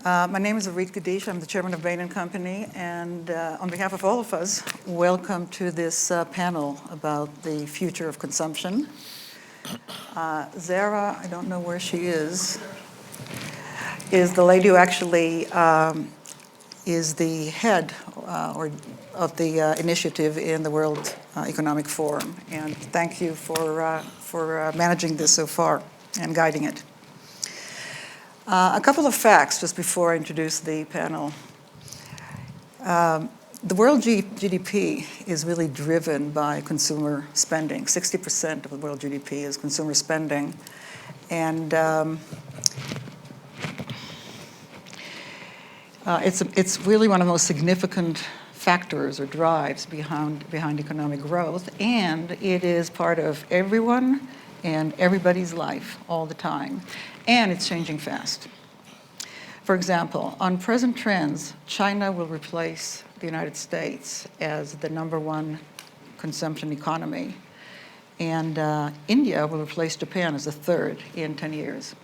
My name is Arit Gadish. I'm the chairman of Bain & Company, and on behalf of all of us, welcome to this panel about the future of consumption. Zara, I don't know where she is the lady who actually is the head of the initiative in the World Economic Forum. And thank you for managing this so far and guiding it. A couple of facts just before I introduce the panel. The world GDP is really driven by consumer spending. 60% of the world GDP is consumer spending. And it's really one of the most significant factors or drives behind economic growth. And it is part of everyone and everybody's life all the time. And it's changing fast. For example, on present trends, China will replace the United States as the #1 consumption economy. And India will replace Japan as the third in 10 years.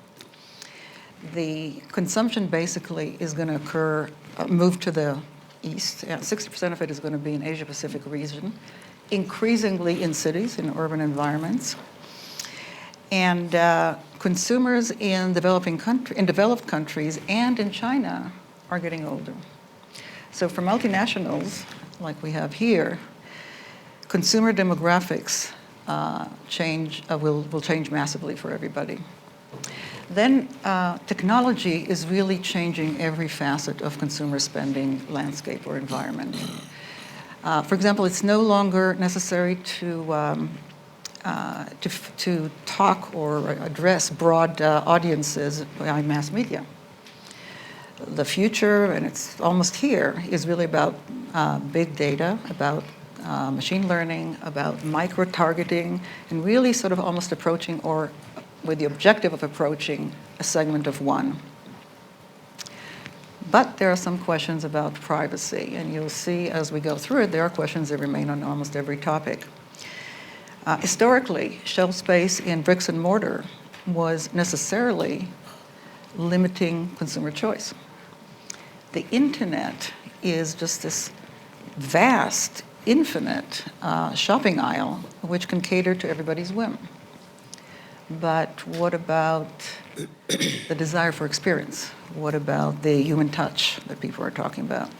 The consumption basically is going to move to the east. 60% of it is going to be in Asia-Pacific region, increasingly in cities, in urban environments. And consumers in developed countries and in China are getting older. So for multinationals, like we have here, consumer demographics will change massively for everybody. Then technology is really changing every facet of consumer spending landscape or environment. For example, it's no longer necessary to talk or address broad audiences by mass media. The future, and it's almost here, is really about big data, about machine learning, about micro-targeting, and really sort of almost approaching, or with the objective of approaching, a segment of one. But there are some questions about privacy, and you'll see as we go through it, there are questions that remain on almost every topic. Historically, shelf space in bricks and mortar was necessarily limiting consumer choice. The internet is just this vast, infinite shopping aisle which can cater to everybody's whim. But what about the desire for experience? What about the human touch that people are talking about?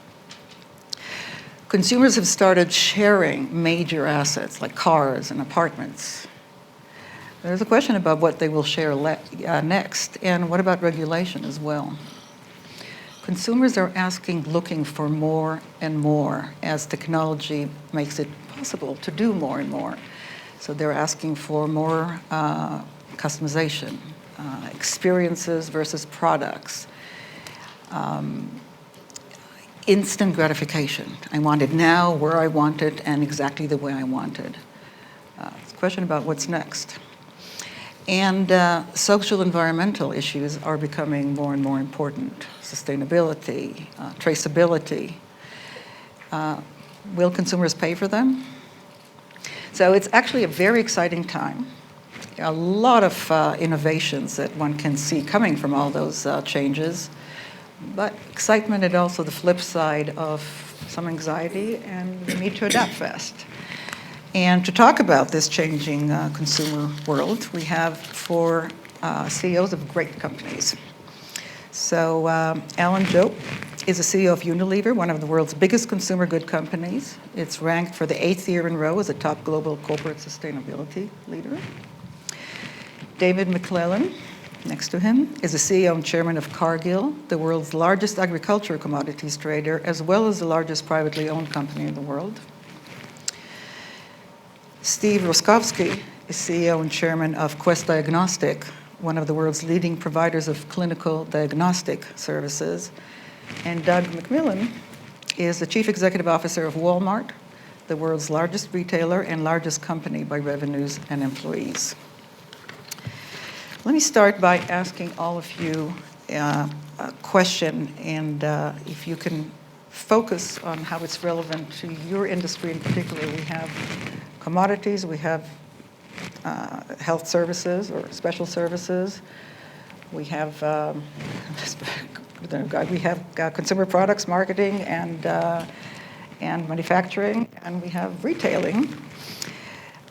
Consumers have started sharing major assets like cars and apartments. There's a question about what they will share next, and what about regulation as well? Consumers are looking for more and more as technology makes it possible to do more and more. So they're asking for more customization, experiences versus products. Instant gratification. I want it now, where I want it, and exactly the way I want it. It's a question about what's next. And social environmental issues are becoming more and more important. Sustainability, traceability. Will consumers pay for them? So it's actually a very exciting time. A lot of innovations that one can see coming from all those changes. But excitement is also the flip side of some anxiety and the need to adapt fast. And to talk about this changing consumer world, we have four CEOs of great companies. So Alan Jope is the CEO of Unilever, one of the world's biggest consumer good companies. It's ranked for the 8th year in a row as a top global corporate sustainability leader. David McMillon, next to him, is the CEO and chairman of Cargill, the world's largest agricultural commodities trader, as well as the largest privately owned company in the world. Steve Rusckowski is CEO and chairman of Quest Diagnostics, one of the world's leading providers of clinical diagnostic services. And Doug McMillon is the chief executive officer of Walmart, the world's largest retailer and largest company by revenues and employees. Let me start by asking all of you a question, and if you can focus on how it's relevant to your industry in particular. We have commodities, we have health services or special services, we have consumer products, marketing, and manufacturing, and we have retailing.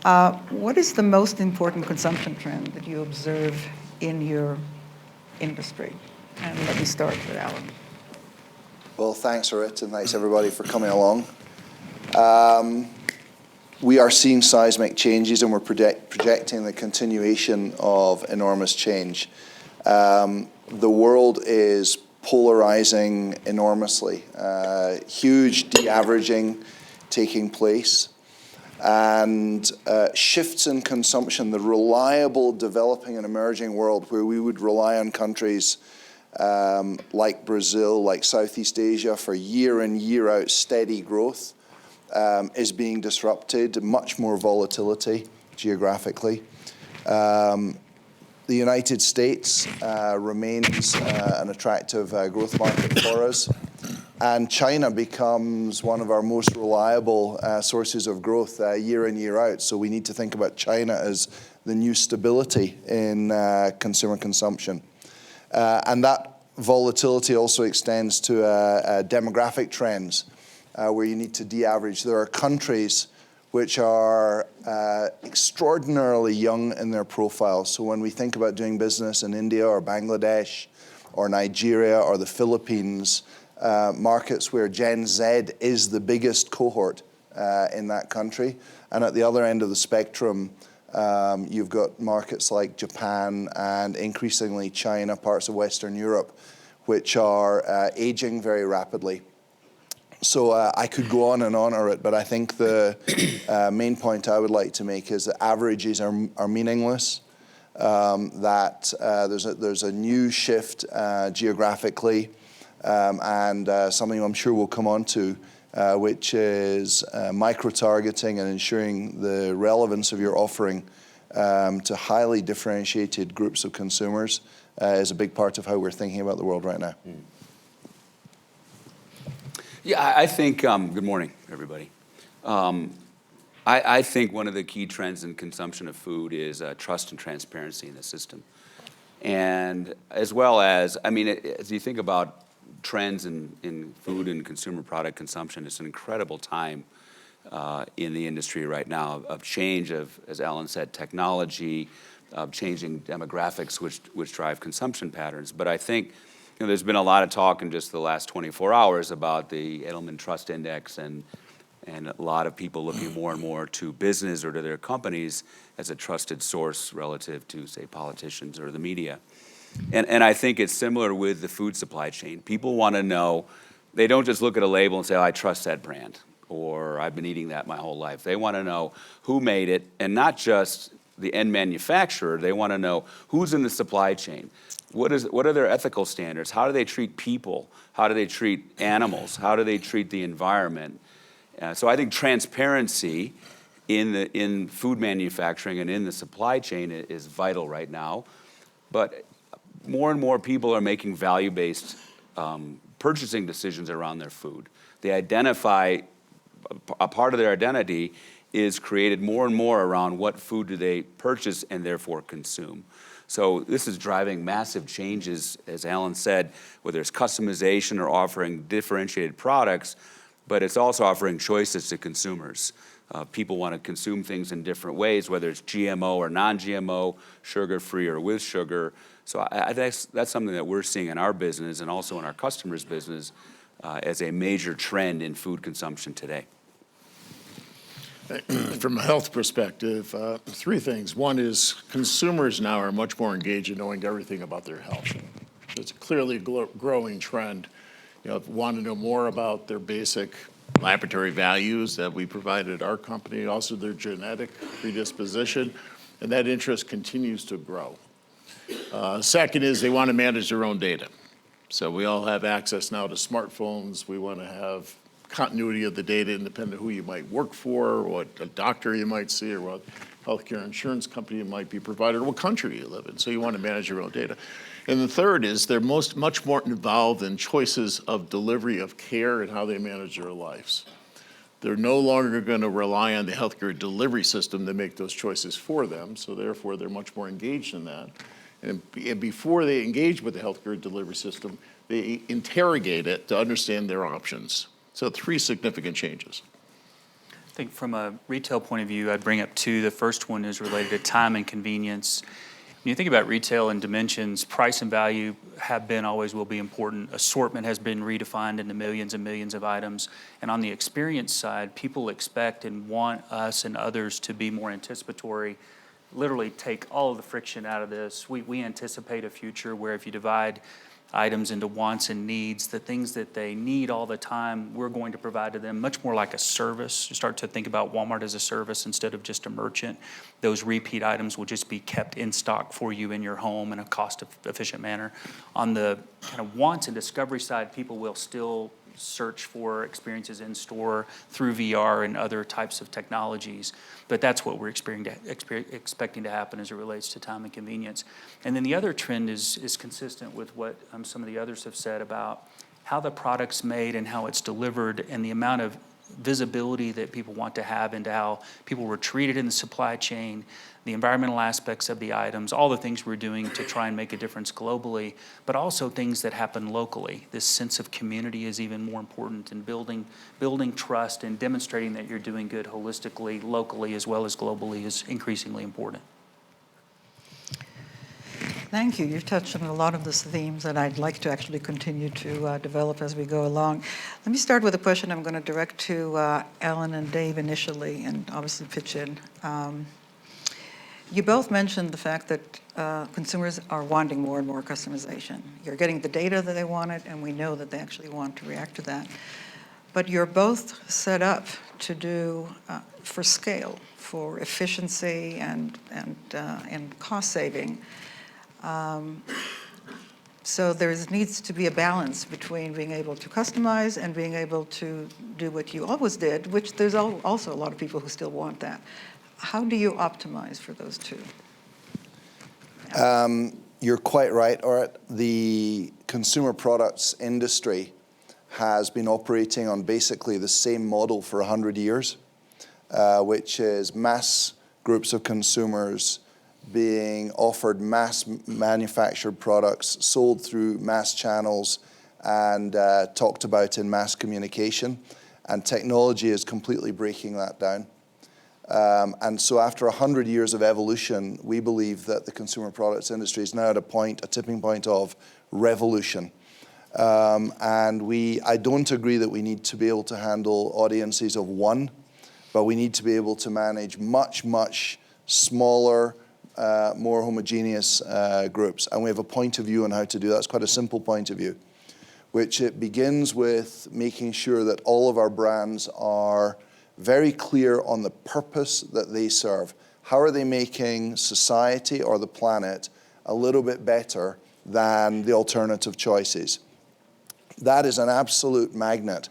What is the most important consumption trend that you observe in your industry? And let me start with Alan. Well, thanks, Arit, and thanks everybody for coming along. We are seeing seismic changes, and we're projecting the continuation of enormous change. The world is polarizing enormously, huge de-averaging taking place, and shifts in consumption, the reliable developing and emerging world where we would rely on countries like Brazil, like Southeast Asia for year in, year out steady growth is being disrupted, much more volatility geographically. The United States remains an attractive growth market for us, and China becomes one of our most reliable sources of growth year in, year out. So we need to think about China as the new stability in consumer consumption. And that volatility also extends to demographic trends where you need to de-average. There are countries which are extraordinarily young in their profile. So when we think about doing business in India or Bangladesh or Nigeria or the Philippines, markets where Gen Z is the biggest cohort in that country. And at the other end of the spectrum, you've got markets like Japan and increasingly China, parts of Western Europe, which are aging very rapidly. So I could go on and on, but I think the main point I would like to make is that averages are meaningless, that there's a new shift geographically, and something I'm sure we'll come on to, which is micro-targeting and ensuring the relevance of your offering to highly differentiated groups of consumers is a big part of how we're thinking about the world right now. Yeah, I think, good morning, everybody. I think one of the key trends in consumption of food is trust and transparency in the system. And as well as, I mean, as you think about trends in food and consumer product consumption, it's an incredible time in the industry right now of change of, as Alan said, technology, of changing demographics which drive consumption patterns. But I think there's been a lot of talk in just the last 24 hours about the Edelman Trust Index and a lot of people looking more and more to business or to their companies as a trusted source relative to, say, politicians or the media. And I think it's similar with the food supply chain. People want to know, they don't just look at a label and say, oh, I trust that brand, or I've been eating that my whole life. They want to know who made it, and not just the end manufacturer. They want to know who's in the supply chain. What are their ethical standards? How do they treat people? How do they treat animals? How do they treat the environment? So I think transparency in food manufacturing and in the supply chain is vital right now. But more and more people are making value-based purchasing decisions around their food. They identify, a part of their identity is created more and more around what food do they purchase and therefore consume. So this is driving massive changes, as Alan said, whether it's customization or offering differentiated products, but it's also offering choices to consumers. People want to consume things in different ways, whether it's GMO or non-GMO, sugar-free or with sugar. So that's something that we're seeing in our business and also in our customers' business as a major trend in food consumption today. From a health perspective, three things. One is consumers now are much more engaged in knowing everything about their health. It's clearly a growing trend. Want to know more about their basic laboratory values that we provide at our company, also their genetic predisposition, and that interest continues to grow. Second is they want to manage their own data. So we all have access now to smartphones. We want to have continuity of the data independent of who you might work for, what a doctor you might see, or what healthcare insurance company you might be provided, or what country you live in. So you want to manage your own data. And the third is they're much more involved in choices of delivery of care and how they manage their lives. They're no longer going to rely on the healthcare delivery system to make those choices for them, so therefore they're much more engaged in that. And before they engage with the healthcare delivery system, they interrogate it to understand their options. So 3 significant changes. I think from a retail point of view, I'd bring up 2. The first one is related to time and convenience. When you think about retail and dimensions, price and value have been, always will be important. Assortment has been redefined into millions and millions of items. And on the experience side, people expect and want us and others to be more anticipatory, literally take all of the friction out of this. We anticipate a future where if you divide items into wants and needs, the things that they need all the time, we're going to provide to them much more like a service. You start to think about Walmart as a service instead of just a merchant. Those repeat items will just be kept in stock for you in your home in a cost-efficient manner. On the kind of wants and discovery side, people will still search for experiences in store through VR and other types of technologies. But that's what we're expecting to happen as it relates to time and convenience. And then the other trend is consistent with what some of the others have said about how the product's made and how it's delivered and the amount of visibility that people want to have into how people were treated in the supply chain, the environmental aspects of the items, all the things we're doing to try and make a difference globally, but also things that happen locally. This sense of community is even more important in building trust and demonstrating that you're doing good holistically, locally, as well as globally is increasingly important. Thank you. You've touched on a lot of those themes that I'd like to actually continue to develop as we go along. Let me start with a question I'm going to direct to Ellen and Dave initially, and obviously pitch in. You both mentioned the fact that consumers are wanting more and more customization. You're getting the data that they wanted, and we know that they actually want to react to that. But you're both set up to do for scale, for efficiency and cost saving. So there needs to be a balance between being able to customize and being able to do what you always did, which there's also a lot of people who still want that. How do you optimize for those 2? You're quite right, Orit. The consumer products industry has been operating on basically the same model for 100 years, which is mass groups of consumers being offered mass manufactured products, sold through mass channels, and talked about in mass communication. And technology is completely breaking that down. And so after 100 years of evolution, we believe that the consumer products industry is now at a tipping point of revolution. And I don't agree that we need to be able to handle audiences of 1, but we need to be able to manage much, much smaller, more homogeneous groups. And we have a point of view on how to do that. It's quite a simple point of view, which it begins with making sure that all of our brands are very clear on the purpose that they serve. How are they making society or the planet a little bit better than the alternative choices? That is an absolute magnet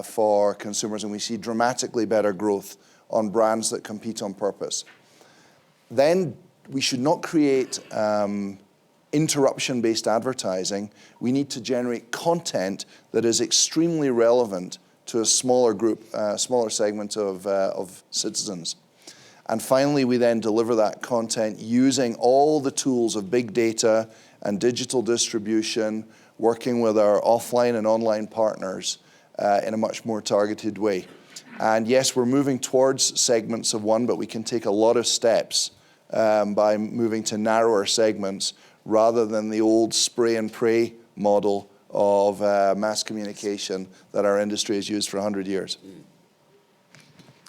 for consumers, and we see dramatically better growth on brands that compete on purpose. Then we should not create interruption-based advertising. We need to generate content that is extremely relevant to a smaller group, smaller segment of citizens. And finally, we then deliver that content using all the tools of big data and digital distribution, working with our offline and online partners in a much more targeted way. And yes, we're moving towards segments of 1, but we can take a lot of steps by moving to narrower segments rather than the old spray and pray model of mass communication that our industry has used for 100 years.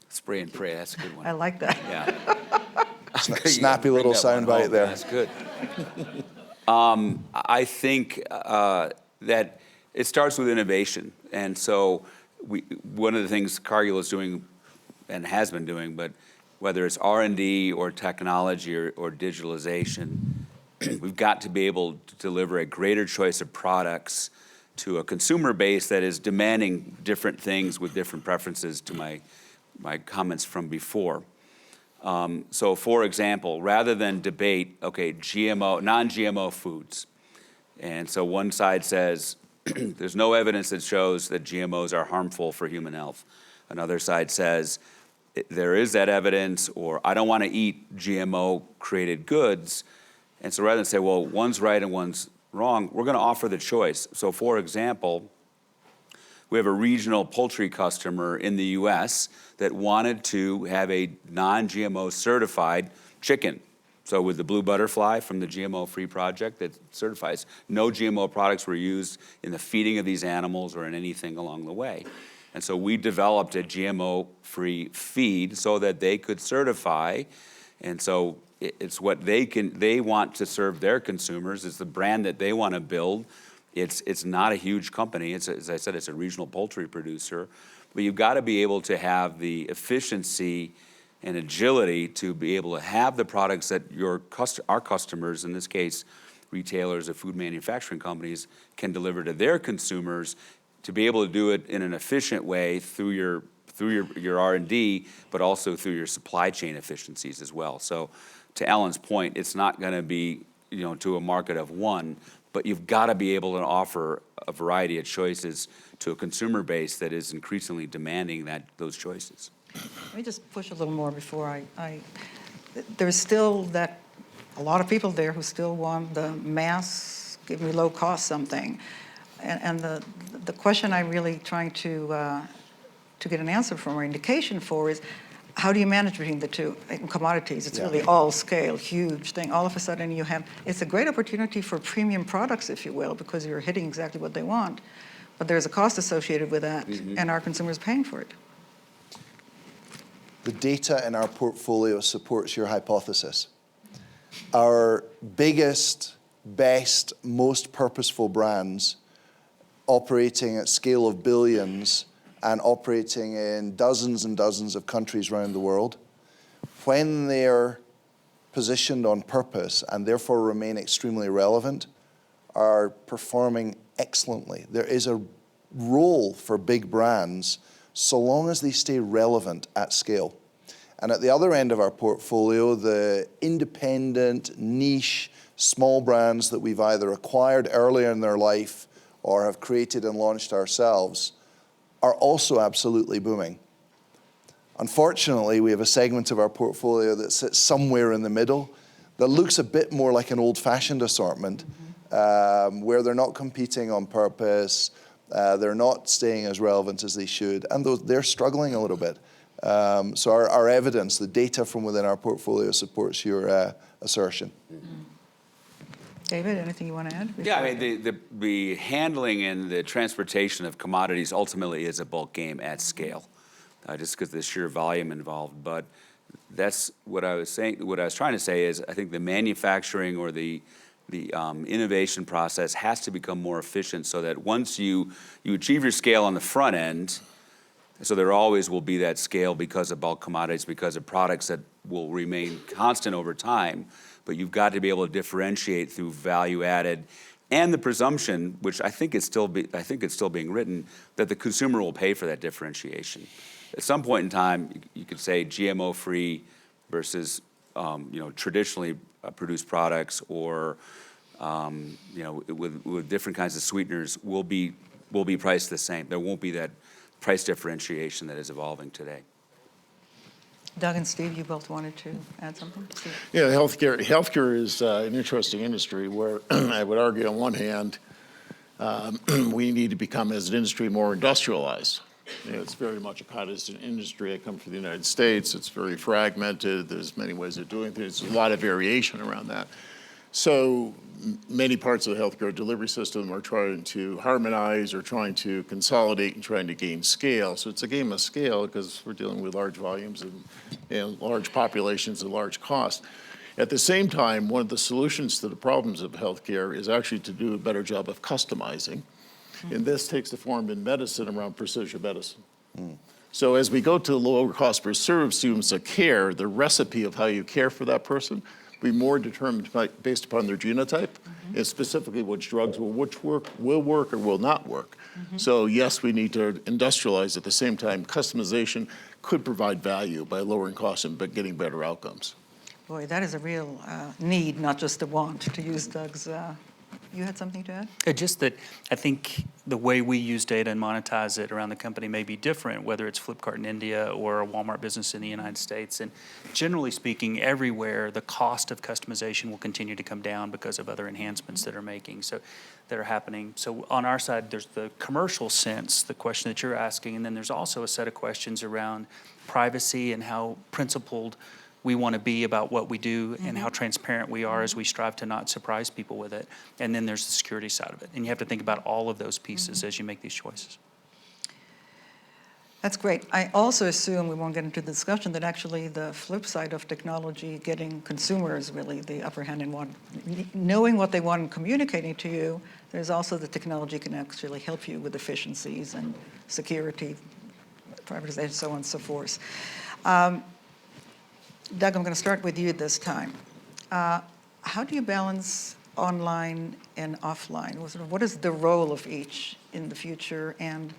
Spray and pray, that's a good one. I like that. Yeah. Snappy little soundbite there. That's good. I think that it starts with innovation. And so one of the things Cargill is doing and has been doing, but whether it's R&D or technology or digitalization, we've got to be able to deliver a greater choice of products to a consumer base that is demanding different things with different preferences to my comments from before. So for example, rather than debate, okay, non-GMO foods. And so one side says, there's no evidence that shows that GMOs are harmful for human health. Another side says, there is that evidence, or I don't want to eat GMO-created goods. And so rather than say, well, one's right and one's wrong, we're going to offer the choice. So for example, we have a regional poultry customer in the US that wanted to have a non-GMO certified chicken. So with the Blue Butterfly from the GMO-free project that certifies no GMO products were used in the feeding of these animals or in anything along the way. And so we developed a GMO-free feed so that they could certify. And so it's what they want to serve their consumers. It's the brand that they want to build. It's not a huge company. As I said, it's a regional poultry producer. But you've got to be able to have the efficiency and agility to be able to have the products that our customers, in this case, retailers or food manufacturing companies, can deliver to their consumers, to be able to do it in an efficient way through your R&D, but also through your supply chain efficiencies as well. So to Alan's point, it's not going to be, to a market of one, but you've got to be able to offer a variety of choices to a consumer base that is increasingly demanding those choices. Let me just push a little more before there's still a lot of people there who still want the mass, give me low cost something. And the question I'm really trying to get an answer from or indication for is, how do you manage between the two? In commodities, it's really all scale, huge thing. All of a sudden it's a great opportunity for premium products, if you will, because you're hitting exactly what they want. But there's a cost associated with that, and our consumers paying for it. The data in our portfolio supports your hypothesis. Our biggest, best, most purposeful brands operating at scale of billions and operating in dozens and dozens of countries around the world, when they're positioned on purpose and therefore remain extremely relevant, are performing excellently. There is a role for big brands so long as they stay relevant at scale. And at the other end of our portfolio, the independent, niche, small brands that we've either acquired earlier in their life or have created and launched ourselves are also absolutely booming. Unfortunately, we have a segment of our portfolio that sits somewhere in the middle that looks a bit more like an old-fashioned assortment, where they're not competing on purpose, they're not staying as relevant as they should, and they're struggling a little bit. So our evidence, the data from within our portfolio supports your assertion. David, anything you want to add? Yeah, I mean, the handling and the transportation of commodities ultimately is a bulk game at scale, just because of the sheer volume involved. But that's what I was saying. What I was trying to say is, I think the manufacturing or the innovation process has to become more efficient, so that once you achieve your scale on the front end, so there always will be that scale because of bulk commodities, because of products that will remain constant over time. But you've got to be able to differentiate through value added, and the presumption, which I think it's still being written, that the consumer will pay for that differentiation. At some point in time, you could say GMO free versus traditionally produced products, or with different kinds of sweeteners will be priced the same. There won't be that price differentiation that is evolving today. Doug and Steve, you both wanted to add something? Steve? Yeah, healthcare is an interesting industry where I would argue on one hand, we need to become as an industry more industrialized. It's very much a cottage industry. I come from the United States. It's very fragmented. There's many ways of doing things. There's a lot of variation around that. So many parts of the healthcare delivery system are trying to harmonize or trying to consolidate and trying to gain scale. So it's a game of scale because we're dealing with large volumes and large populations and large costs. At the same time, one of the solutions to the problems of healthcare is actually to do a better job of customizing. And this takes the form in medicine around precision medicine. So as we go to lower cost per serve students of care, the recipe of how you care for that person be more determined based upon their genotype, and specifically which drugs will work or will not work. So yes, we need to industrialize. At the same time, customization could provide value by lowering costs and getting better outcomes. Boy, that is a real need, not just a want, to use Doug's you had something to add? Just that I think the way we use data and monetize it around the company may be different, whether it's Flipkart in India or a Walmart business in the United States. And generally speaking, everywhere, the cost of customization will continue to come down because of other enhancements that are happening. So on our side, there's the commercial sense, the question that you're asking, and then there's also a set of questions around privacy and how principled we want to be about what we do and how transparent we are as we strive to not surprise people with it. And then there's the security side of it. And you have to think about all of those pieces as you make these choices. That's great. I also assume, we won't get into the discussion, that actually the flip side of technology, getting consumers really the upper hand in knowing what they want and communicating to you, there's also the technology can actually help you with efficiencies and security, privatization, so on and so forth. Doug, I'm going to start with you this time. How do you balance online and offline? What is the role of each in the future, and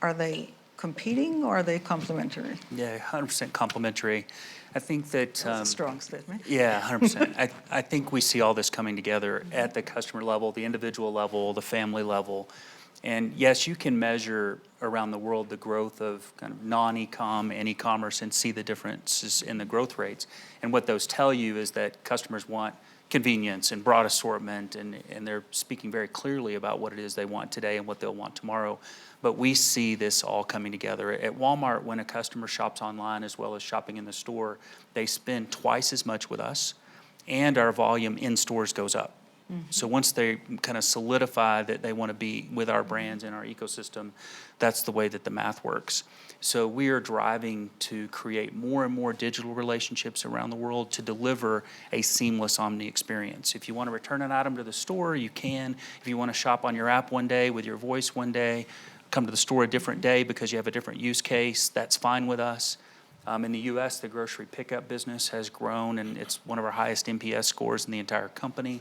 are they competing or are they complementary? Yeah, 100% complementary. I think that... That's a strong statement. Yeah, 100%. I think we see all this coming together at the customer level, the individual level, the family level. And yes, you can measure around the world the growth of kind of non-e-com and e-commerce and see the differences in the growth rates. And what those tell you is that customers want convenience and broad assortment, and they're speaking very clearly about what it is they want today and what they'll want tomorrow. But we see this all coming together. At Walmart, when a customer shops online as well as shopping in the store, they spend twice as much with us, and our volume in stores goes up. So once they kind of solidify that they want to be with our brands in our ecosystem, that's the way that the math works. So we are driving to create more and more digital relationships around the world to deliver a seamless omni experience. If you want to return an item to the store, you can. If you want to shop on your app one day with your voice one day, come to the store a different day because you have a different use case, that's fine with us. In the U.S., the grocery pickup business has grown, and it's one of our highest NPS scores in the entire company.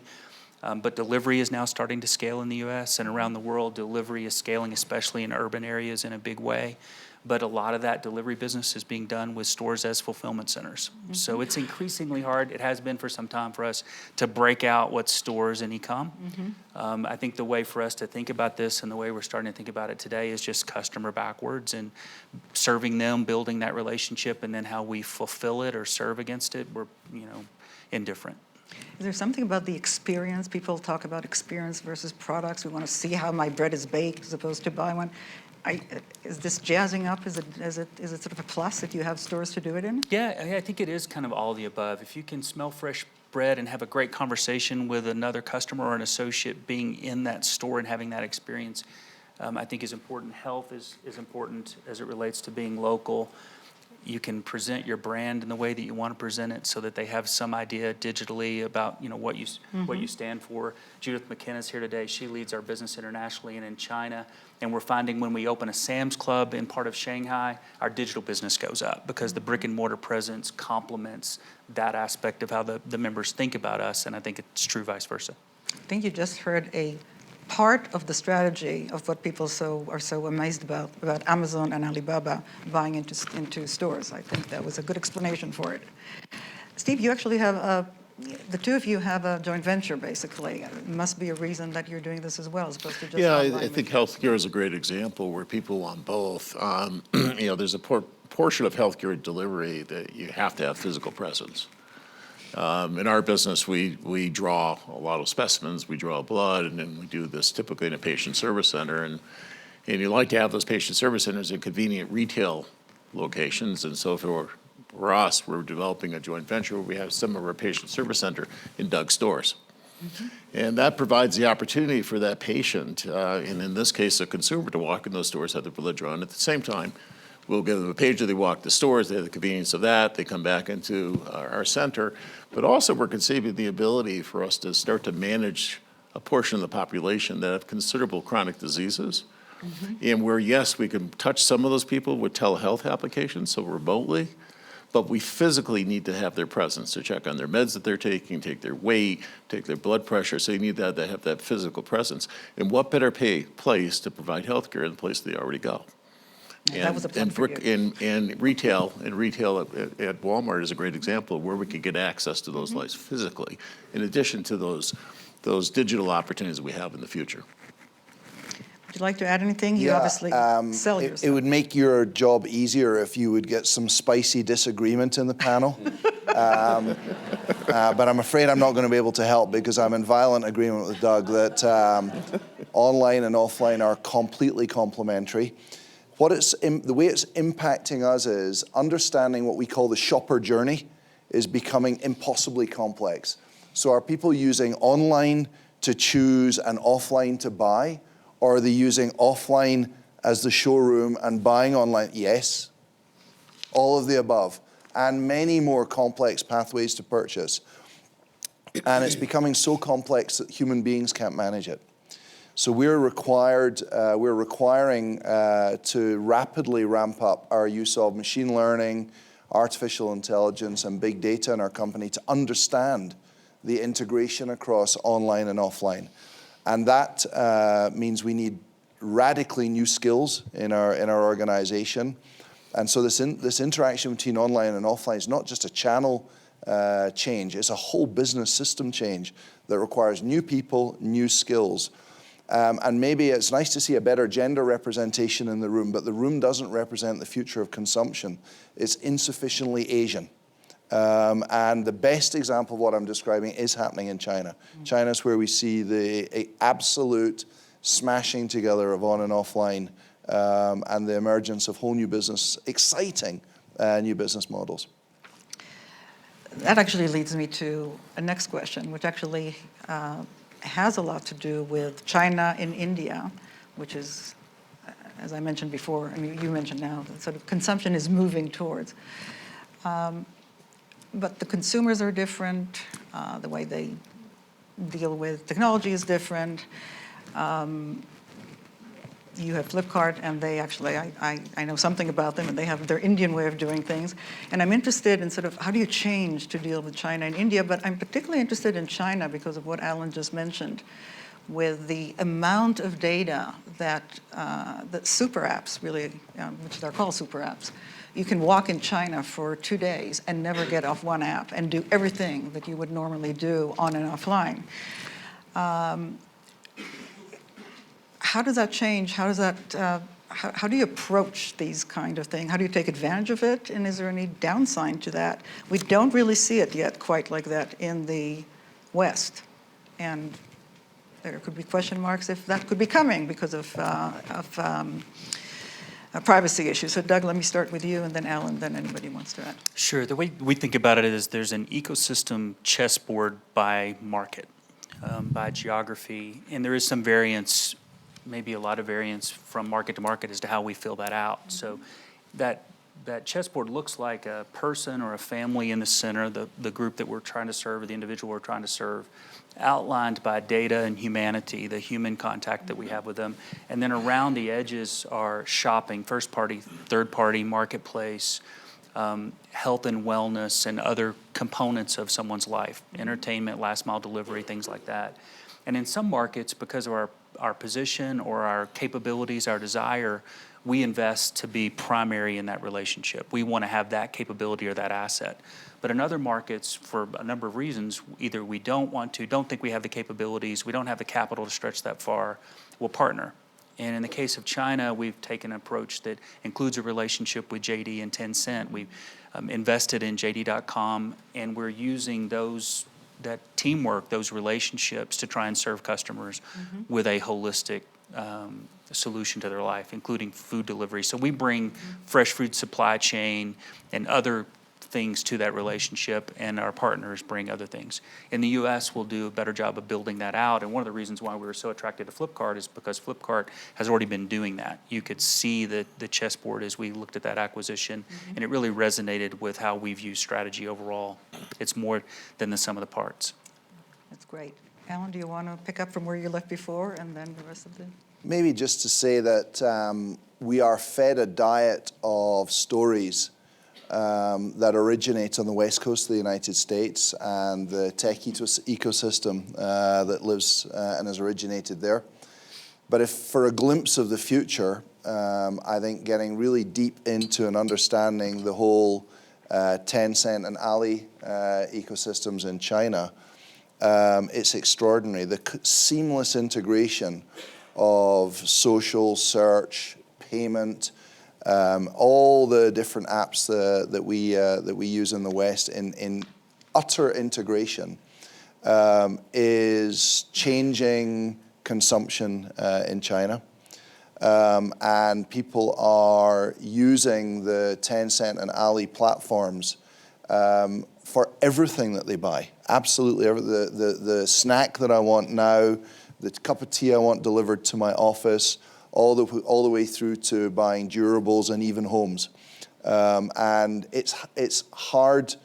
But delivery is now starting to scale in the U.S. and around the world. Delivery is scaling, especially in urban areas, in a big way. But a lot of that delivery business is being done with stores as fulfillment centers. So it's increasingly hard, it has been for some time for us, to break out what's stores and e-com. I think the way for us to think about this and the way we're starting to think about it today is just customer backwards and serving them, building that relationship, and then how we fulfill it or serve against it, we're indifferent. Is there something about the experience? People talk about experience versus products. We want to see how my bread is baked as opposed to buy one. Is this jazzing up? Is it sort of a plus that you have stores to do it in? Yeah, I think it is kind of all the above. If you can smell fresh bread and have a great conversation with another customer or an associate being in that store and having that experience, I think is important. Health is important as it relates to being local. You can present your brand in the way that you want to present it so that they have some idea digitally about what you stand for. Judith McKenna's here today. She leads our business internationally and in China. And we're finding when we open a Sam's Club in part of Shanghai, our digital business goes up because the brick and mortar presence complements that aspect of how the members think about us. And I think it's true vice versa. I think you just heard a part of the strategy of what people are so amazed about Amazon and Alibaba buying into stores. I think that was a good explanation for it. Steve, you actually have the two of you have a joint venture, basically. It must be a reason that you're doing this as well, as opposed to just I think healthcare is a great example where people want both. There's a portion of healthcare delivery that you have to have physical presence. In our business, we draw a lot of specimens, we draw blood, and then we do this typically in a patient service center. And you like to have those patient service centers in convenient retail locations. And so for us, we're developing a joint venture where we have some of our patient service center in Doug's stores. And that provides the opportunity for that patient, and in this case, a consumer, to walk in those stores, have their blood drawn. At the same time, we'll give them a page where they walk the stores, they have the convenience of that, they come back into our center. But also we're conceiving the ability for us to start to manage a portion of the population that have considerable chronic diseases. And where, yes, we can touch some of those people with telehealth applications, so remotely, but we physically need to have their presence to check on their meds that they're taking, take their weight, take their blood pressure. So you need to have that physical presence. And what better place to provide health care than the place they already go? That was a plug for you. And retail at Walmart is a great example of where we could get access to those lights physically, in addition to those those digital opportunities we have in the future. Would you like to add anything? You obviously sell It yourself. would make your job easier if you would get some spicy disagreement in the panel. But I'm afraid I'm not going to be able to help because I'm in violent agreement with Doug that online and offline are completely complementary. The way it's impacting us is understanding what we call the shopper journey is becoming impossibly complex. So are people using online to choose and offline to buy? Or are they using offline as the showroom and buying online? Yes, all of the above, and many more complex pathways to purchase. And it's becoming so complex that human beings can't manage it. So we're requiring to rapidly ramp up our use of machine learning, artificial intelligence, and big data in our company to understand the integration across online and offline. And that means we need radically new skills in our organization. And so this interaction between online and offline is not just a channel change, it's a whole business system change that requires new people, new skills. And maybe it's nice to see a better gender representation in the room, but the room doesn't represent the future of consumption. It's insufficiently Asian. And the best example of what I'm describing is happening in China. China's where we see the absolute smashing together of on and offline and the emergence of whole new business, exciting new business models. That actually leads me to a next question, which actually has a lot to do with China and India, which is, as I mentioned before, and you mentioned now, sort of consumption is moving towards. But the consumers are different, the way they deal with technology is different. You have Flipkart, and they actually, I know something about them, and they have their Indian way of doing things. And I'm interested in sort of how do you change to deal with China and India, but I'm particularly interested in China because of what Alan just mentioned, with the amount of data that super apps really, which they're called super apps, you can walk in China for 2 days and never get off one app and do everything that you would normally do on and offline. How does that change? How does that? How do you approach these kind of things? How do you take advantage of it? And is there any downside to that? We don't really see it yet quite like that in the West, and there could be question marks if that could be coming because of privacy issues. So Doug, let me start with you, and then Alan, then anybody wants to add. Sure. The way we think about it is there's an ecosystem chessboard by market, by geography, and there is some variance, maybe a lot of variance from market to market as to how we fill that out. Mm-hmm. So that chessboard looks like a person or a family in the center, the group that we're trying to serve, or the individual we're trying to serve, outlined by data and humanity, the human contact that we have with them. And then around the edges are shopping, first party, third party, marketplace, health and wellness, and other components of someone's life, entertainment, last mile delivery, things like that. And in some markets, because of our position or our capabilities, our desire, we invest to be primary in that relationship. We want to have that capability or that asset. But in other markets, for a number of reasons, either we don't think we have the capabilities, we don't have the capital to stretch that far, we'll partner. And in the case of China, we've taken an approach that includes a relationship with JD and Tencent. We've invested in JD.com, and we're using that teamwork, those relationships to try and serve customers with a holistic solution to their life, including food delivery. So we bring fresh food supply chain and other things to that relationship, and our partners bring other things. In the U.S., we'll do a better job of building that out, and one of the reasons why we were so attracted to Flipkart is because Flipkart has already been doing that. You could see the chessboard as we looked at that acquisition, and it really resonated with how we view strategy overall. It's more than the sum of the parts. That's great. Alan, do you want to pick up from where you left before, and then the rest of the... Maybe just to say that we are fed a diet of stories that originate on the west coast of the United States and the tech ecosystem that lives and has originated there. But if for a glimpse of the future, I think getting really deep into and understanding the whole Tencent and Ali ecosystems in China, it's extraordinary. The seamless integration of social, search, payment, all the different apps that we use in the West in utter integration is changing consumption in China. And people are using the Tencent and Ali platforms for everything that they buy. Absolutely, the snack that I want now, the cup of tea I want delivered to my office, all the way through to buying durables and even homes. And it's hard.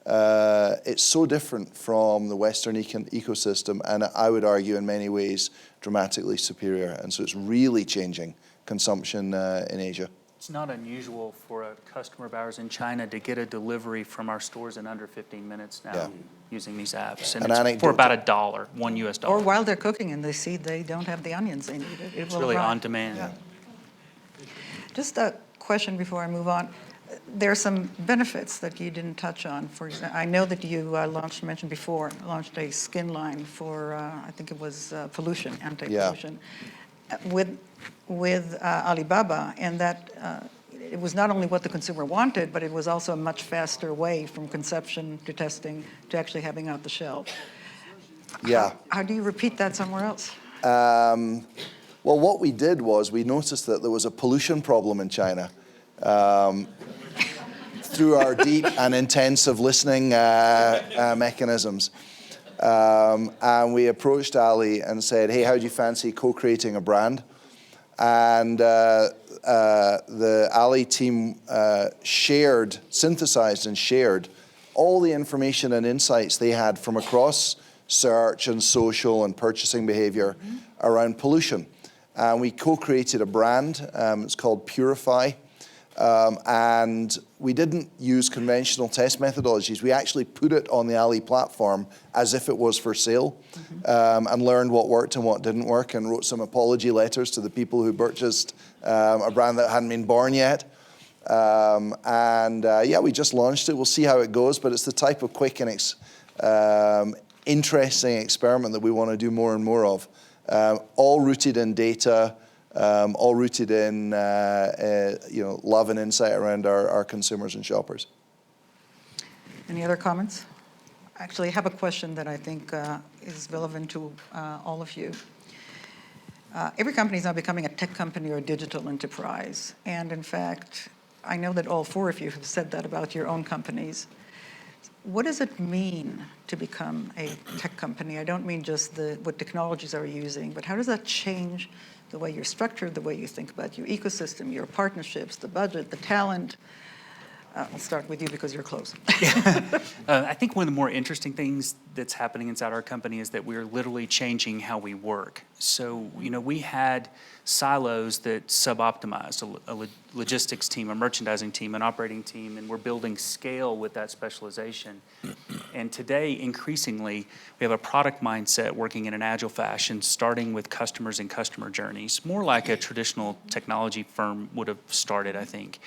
It's so different from the Western ecosystem, and I would argue in many ways dramatically superior. And so it's really changing consumption in Asia. It's not unusual for a customer of ours in China to get a delivery from our stores in under 15 minutes now using these apps. And it's for about $1, $1 US. Or while they're cooking and they see they don't have the onions they need, It's really on demand. Yeah. Just a question before I move on. There are some benefits that you didn't touch on. For example, I know that you mentioned before, launched a skin line for, I think it was pollution, anti-pollution, with Alibaba, and that it was not only what the consumer wanted, but it was also a much faster way from conception to testing to actually having out the shelf. Yeah. How do you repeat that somewhere else? Well, what we did was we noticed that there was a pollution problem in China. Through our deep and intensive listening mechanisms. And we approached Ali and said, hey, how do you fancy co-creating a brand? And the Ali team synthesized and shared all the information and insights they had from across search and social and purchasing behavior around pollution. And we co-created a brand. It's called Purify. And we didn't use conventional test methodologies. We actually put it on the Ali platform as if it was for sale, and learned what worked and what didn't work, and wrote some apology letters to the people who purchased a brand that hadn't been born yet. We just launched it. We'll see how it goes, but it's the type of quick and interesting experiment that we want to do more and more of, all rooted in data. All rooted in love and insight around our consumers and shoppers. Any other comments? Actually, I have a question that I think is relevant to all of you. Every company is now becoming a tech company or a digital enterprise. And in fact, I know that all four of you have said that about your own companies. What does it mean to become a tech company? I don't mean just what technologies are you using, but how does that change the way you're structured, the way you think about your ecosystem, your partnerships, the budget, the talent? I'll start with you because you're close. I think one of the more interesting things that's happening inside our company is that we're literally changing how we work. So, we had silos that sub-optimized, a logistics team, a merchandising team, an operating team, and we're building scale with that specialization. And today, increasingly, we have a product mindset working in an agile fashion, starting with customers and customer journeys, more like a traditional technology firm would have started, I think.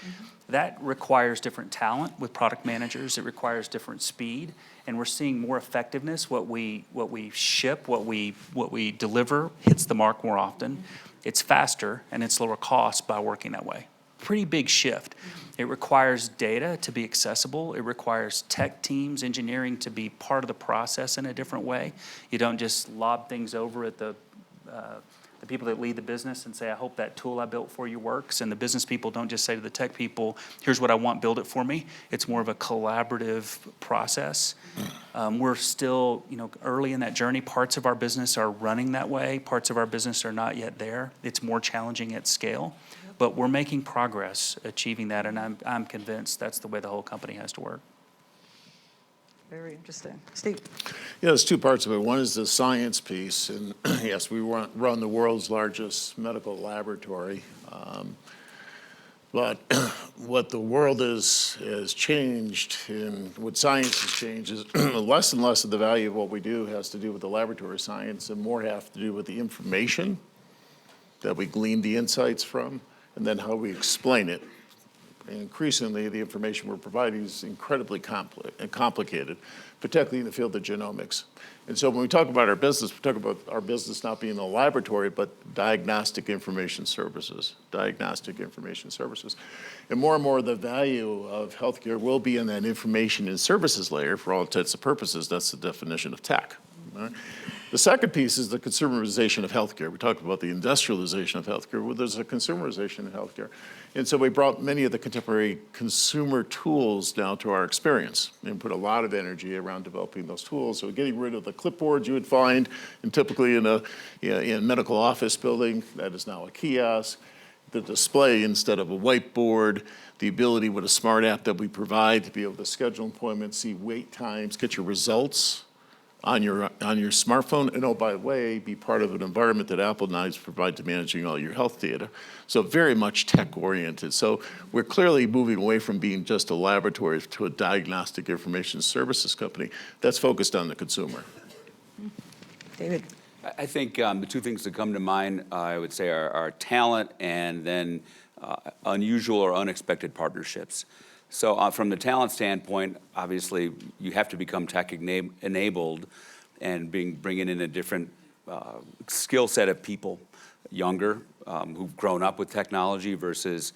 That requires different talent with product managers. It requires different speed, and we're seeing more effectiveness. What we ship, what we deliver hits the mark more often. It's faster and it's lower cost by working that way. Pretty big shift. It requires data to be accessible. It requires tech teams, engineering to be part of the process in a different way. You don't just lob things over at the people that lead the business and say, I hope that tool I built for you works. And the business people don't just say to the tech people, here's what I want, build it for me. It's more of a collaborative process. We're still, early in that journey. Parts of our business are running that way. Parts of our business are not yet there. It's more challenging at scale. But we're making progress achieving that, and I'm convinced that's the way the whole company has to work. Very interesting. Steve? Yeah, there's two parts of it. One is the science piece, and yes, we run the world's largest medical laboratory. But what the world has changed and what science has changed is less and less of the value of what we do has to do with the laboratory science and more have to do with the information that we glean the insights from and then how we explain it increasingly the information we're providing is incredibly complicated, particularly in the field of genomics. And so when we talk about our business, we talk about our business not being a laboratory, but diagnostic information services, And more the value of healthcare will be in that information and services layer. For all intents and purposes, that's the definition of tech. Right? The second piece is the consumerization of healthcare. We talked about the industrialization of healthcare. Well, there's a consumerization of healthcare. And so we brought many of the contemporary consumer tools now to our experience and put a lot of energy around developing those tools. So getting rid of the clipboards you would find typically in a medical office building, that is now a kiosk. The display instead of a whiteboard, the ability with a smart app that we provide to be able to schedule appointments, see wait times, get your results on your smartphone, and oh, by the way, be part of an environment that Apple Knives provide to managing all your health data. So very much tech-oriented. So we're clearly moving away from being just a laboratory to a diagnostic information services company that's focused on the consumer. David? I think the two things that come to mind, I would say, are talent and then unusual or unexpected partnerships. So from the talent standpoint, obviously, you have to become tech-enabled and bringing in a different skill set of people, younger, who've grown up with technology versus,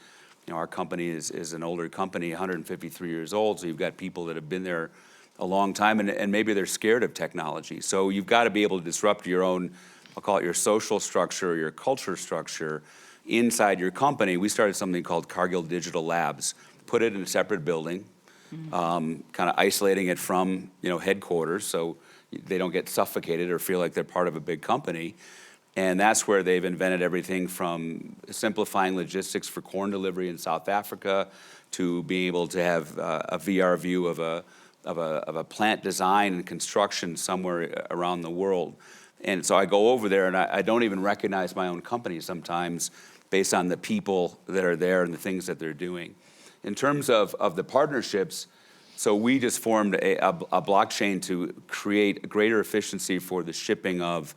our company is an older company, 153 years old, so you've got people that have been there a long time, and maybe they're scared of technology. So you've got to be able to disrupt your own, I'll call it your social structure, or your culture structure inside your company. We started something called Cargill Digital Labs, put it in a separate building, kind of isolating it from, headquarters so they don't get suffocated or feel like they're part of a big company. And that's where they've invented everything from simplifying logistics for corn delivery in South Africa to being able to have a VR view of a plant design and construction somewhere around the world. And so I go over there and I don't even recognize my own company sometimes based on the people that are there and the things that they're doing. In terms of the partnerships, so we just formed a blockchain to create greater efficiency for the shipping of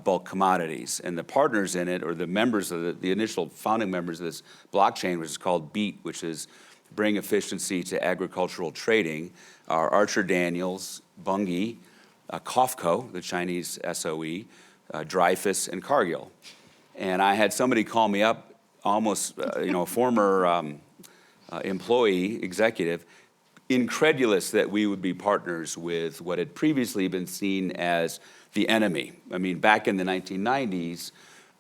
bulk commodities. And the partners in it, or the members of the initial founding members of this blockchain, which is called BEAT, which is Bring Efficiency to Agricultural Trading, are Archer Daniels, Bunge, COFCO, the Chinese SOE, Dreyfus, and Cargill. And I had somebody call me up, almost, a former employee, executive, incredulous that we would be partners with what had previously been seen as the enemy. I mean, back in the 1990s,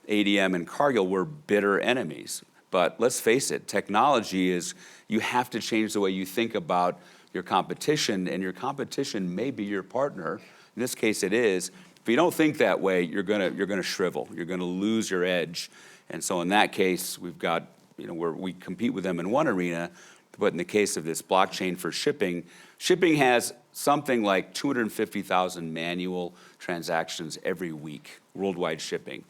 ADM and Cargill were bitter enemies. But let's face it, technology is, you have to change the way you think about your competition, and your competition may be your partner. In this case, it is. If you don't think that way, you're gonna shrivel. You're gonna lose your edge. And so in that case, we've got, where we compete with them in one arena, but in the case of this blockchain for shipping has something like 250,000 manual transactions every week, worldwide shipping.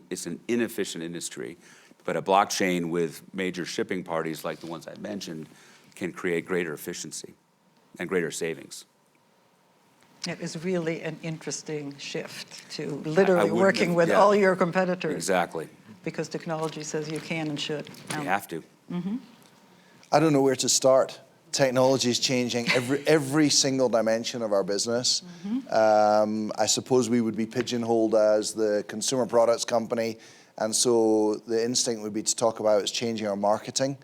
It's an inefficient industry. But a blockchain with major shipping parties like the ones I mentioned can create greater efficiency and greater savings. It is really an interesting shift to literally wouldn't working have- with yeah. all your competitors. Exactly. Because technology says you can and should. You have to. I don't know where to start. Technology is changing every single dimension of our business. I suppose we would be pigeonholed as the consumer products company, and so the instinct would be to talk about is changing our marketing.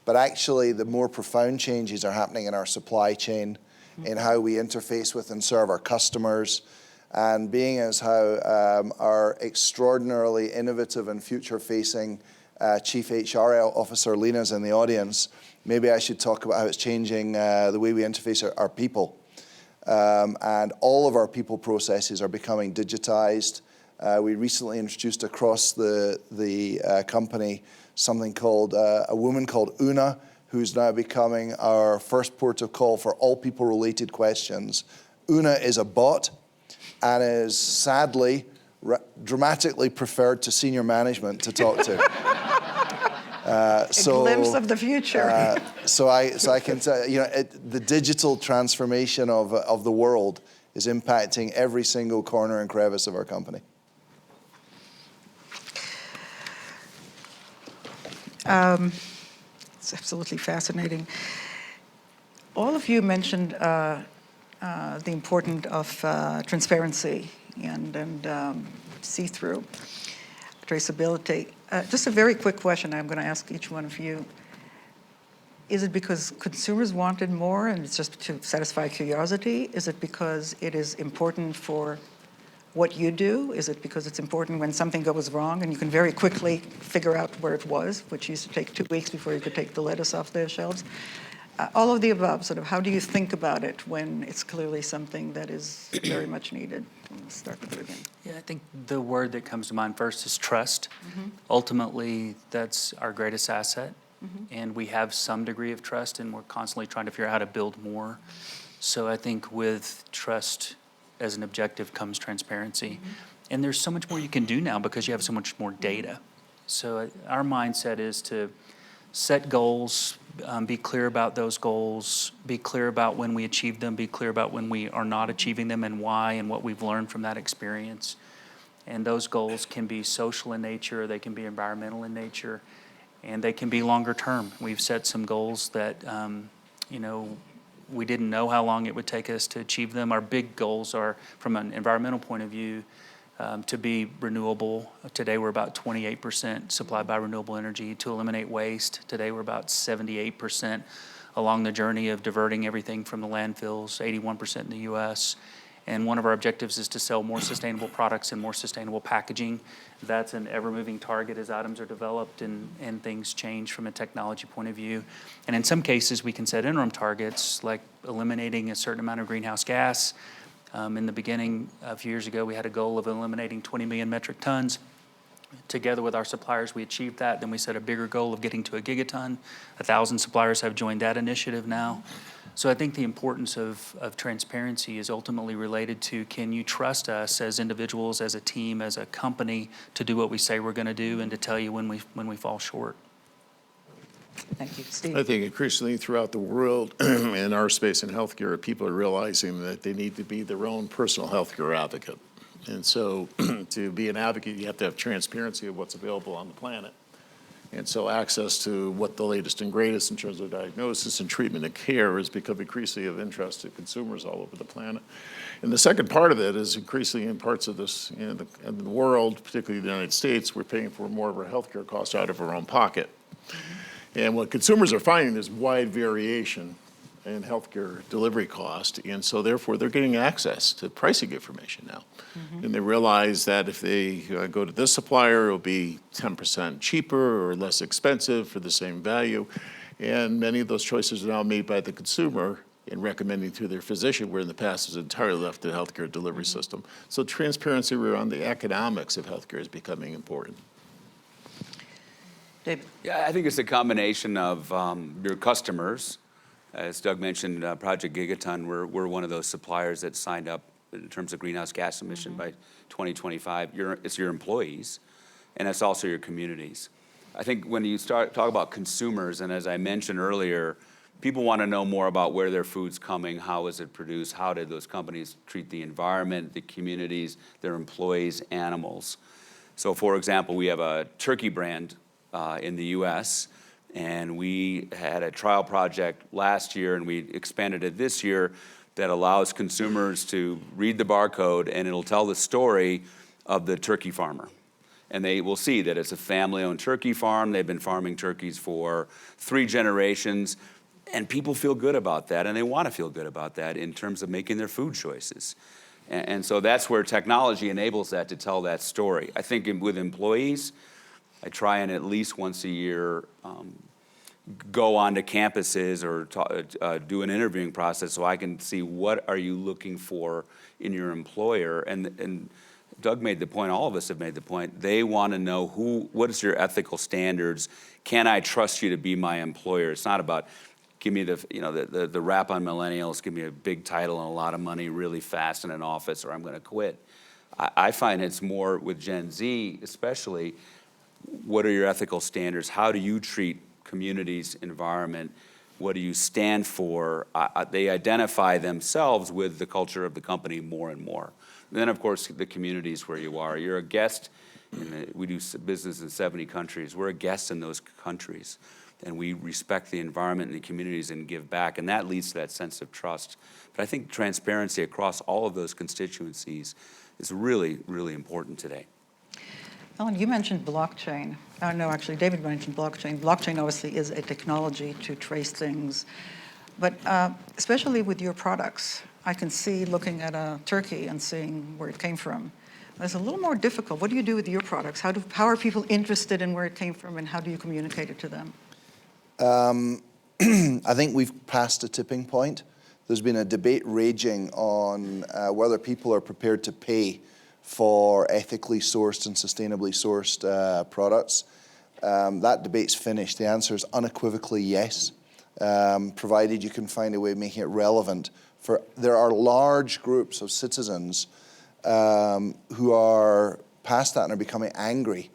But actually, the more profound changes are happening in our supply chain, in how we interface with and serve our customers, and being as how our extraordinarily innovative and future-facing Chief HR Officer, Lena's in the audience, maybe I should talk about how it's changing the way we interface our people. And all of our people processes are becoming digitized. We recently introduced across the company something called, a woman called Una, who's now becoming our first port of call for all people-related questions. Una is a bot and is sadly dramatically preferred to senior management to talk to. A glimpse of the future. So I can tell you, the digital transformation of the world is impacting every single corner and crevice of our company. It's absolutely fascinating. All of you mentioned the importance of transparency and see-through, traceability. Just a very quick question I'm going to ask each one of you. Is it because consumers wanted more and it's just to satisfy curiosity? Is it because it is important for what you do? Is it because it's important when something goes wrong and you can very quickly figure out where it was, which used to take 2 weeks before you could take the lettuce off the shelves? All of the above, sort of, how do you think about it when it's clearly something that is very much needed? Let's start with you again. Yeah, I think the word that comes to mind first is trust. Ultimately, that's our greatest asset. And we have some degree of trust, and we're constantly trying to figure out how to build more. So I think with trust as an objective comes transparency. And there's so much more you can do now because you have so much more data. So our mindset is to set goals, be clear about those goals, be clear about when we achieve them, be clear about when we are not achieving them and why and what we've learned from that experience. And those goals can be social in nature, they can be environmental in nature, and they can be longer term. We've set some goals that, we didn't know how long it would take us to achieve them. Our big goals are, from an environmental point of view, to be renewable. Today we're about 28% supplied by renewable energy. To eliminate waste, today we're about 78% along the journey of diverting everything from the landfills, 81% in the US. And one of our objectives is to sell more sustainable products and more sustainable packaging. That's an ever-moving target as items are developed and things change from a technology point of view. And in some cases, we can set interim targets, like eliminating a certain amount of greenhouse gas. In the beginning, a few years ago, we had a goal of eliminating 20 million metric tons. Together with our suppliers, we achieved that. Then we set a bigger goal of getting to a gigaton. 1,000 suppliers have joined that initiative now. So I think the importance of transparency is ultimately related to, can you trust us as individuals, as a team, as a company, to do what we say we're going to do and to tell you when we fall short? Thank you. Steve? I think increasingly throughout the world, in our space in healthcare, people are realizing that they need to be their own personal healthcare advocate. And so to be an advocate, you have to have transparency of what's available on the planet. And so access to what the latest and greatest in terms of diagnosis and treatment and care has become increasingly of interest to consumers all over the planet. And the second part of it is increasingly in parts of this, in the world, particularly the United States, we're paying for more of our healthcare costs out of our own pocket. And what consumers are finding is wide variation in healthcare delivery cost, and so therefore they're getting access to pricing information now. And they realize that if they go to this supplier, it'll be 10% cheaper or less expensive for the same value. And many of those choices are now made by the consumer in recommending to their physician, where in the past it was entirely left to the healthcare delivery system. So transparency around the economics of healthcare is becoming important. David? Yeah, I think it's a combination of your customers. As Doug mentioned, Project Gigaton, we're one of those suppliers that signed up in terms of greenhouse gas emission by 2025. It's your employees, and it's also your communities. I think when you talk about consumers, and as I mentioned earlier, people want to know more about where their food's coming, how is it produced, how did those companies treat the environment, the communities, their employees, animals. So for example, we have a turkey brand in the US, and we had a trial project last year, and we expanded it this year, that allows consumers to read the barcode, and it'll tell the story of the turkey farmer. And they will see that it's a family-owned turkey farm. They've been farming turkeys for 3 generations, and people feel good about that, and they want to feel good about that in terms of making their food choices. And so that's where technology enables that, to tell that story. I think with employees, I try and at least once a year go onto campuses or do an interviewing process so I can see what are you looking for in your employer. And Doug made the point, all of us have made the point, they want to know what is your ethical standards? Can I trust you to be my employer? It's not about give me the rap on millennials, give me a big title and a lot of money really fast in an office, or I'm going to quit. I find it's more with Gen Z especially, what are your ethical standards? How do you treat communities, environment? What do you stand for? They identify themselves with the culture of the company more and more. And then, of course, the communities where you are. You're a guest. We do business in 70 countries. We're a guest in those countries. and we respect the environment and the communities and give back, and that leads to that sense of trust. But I think transparency across all of those constituencies is really, really important today. Ellen, you mentioned blockchain. No, actually, David mentioned blockchain. Blockchain obviously is a technology to trace things, but especially with your products, I can see looking at a turkey and seeing where it came from. It's a little more difficult. What do you do with your products? How are people interested in where it came from, and how do you communicate it to them? I think we've passed a tipping point. There's been a debate raging on whether people are prepared to pay for ethically sourced and sustainably sourced products. That debate's finished. The answer is unequivocally yes, provided you can find a way of making it relevant. There are large groups of citizens who are past that and are becoming angry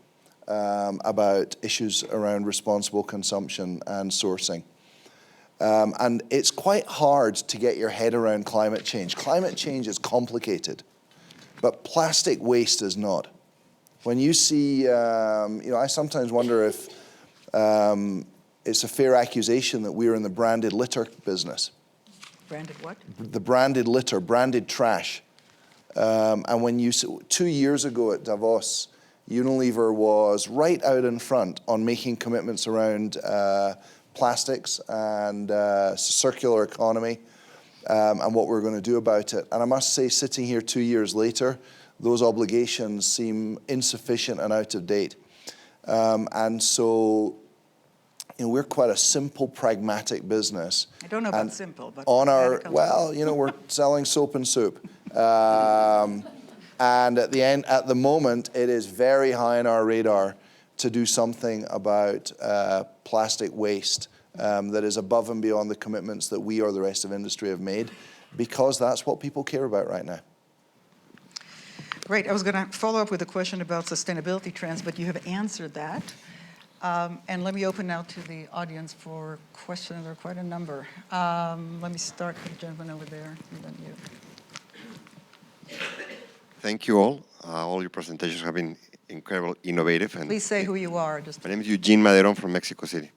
about issues around responsible consumption and sourcing. And it's quite hard to get your head around climate change. Climate change is complicated, but plastic waste is not. When you see, I sometimes wonder if it's a fair accusation that we're in the branded litter business. Branded what? The branded litter, branded trash. And when 2 years ago at Davos, Unilever was right out in front on making commitments around plastics and circular economy and what we're going to do about it. And I must say, sitting here 2 years later, those obligations seem insufficient and out of date. And so, we're quite a simple, pragmatic business. I don't know about simple, but on our, radical. well, we're selling soap and soup. And at the moment, it is very high on our radar to do something about plastic waste that is above and beyond the commitments that we or the rest of industry have made, because that's what people care about right now. Great. I was going to follow up with a question about sustainability trends, but you have answered that. And let me open now to the audience for questions. There are quite a number. Let me start with the gentleman over there, and then you. Thank you all. All your presentations have been incredible, innovative. And Please say who you are. my name is Eugene Maderon from Mexico City.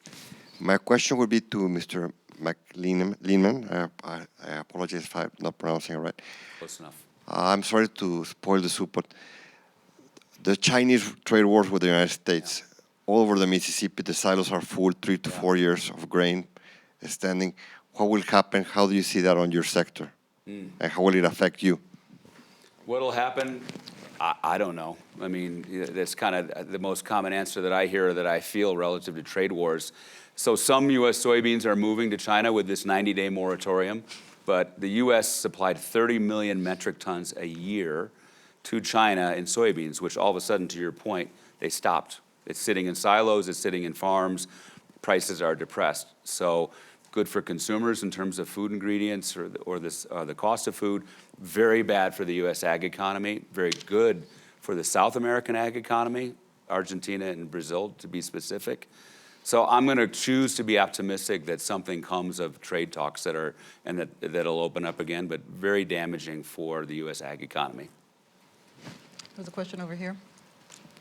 My question would be to Mr. MacLennan. I apologize if I'm not pronouncing it right. Close enough. I'm sorry to spoil the soup, but the Chinese trade wars with the United States, all over the Mississippi, the silos are full, 3 to 4 years of grain standing. What will happen? How do you see that on your sector? And how will it affect you? What'll happen? I don't know. I mean, that's kind of the most common answer that I hear, that I feel relative to trade wars. So some U.S. soybeans are moving to China with this 90-day moratorium, but the U.S. supplied 30 million metric tons a year to China in soybeans, which all of a sudden, to your point, they stopped. It's sitting in silos, it's sitting in farms, prices are depressed. So good for consumers in terms of food ingredients or the cost of food, very bad for the U.S. ag economy, very good for the South American ag economy, Argentina and Brazil to be specific. So I'm going to choose to be optimistic that something comes of trade talks that'll open up again, but very damaging for the U.S. ag economy. There's a question over here.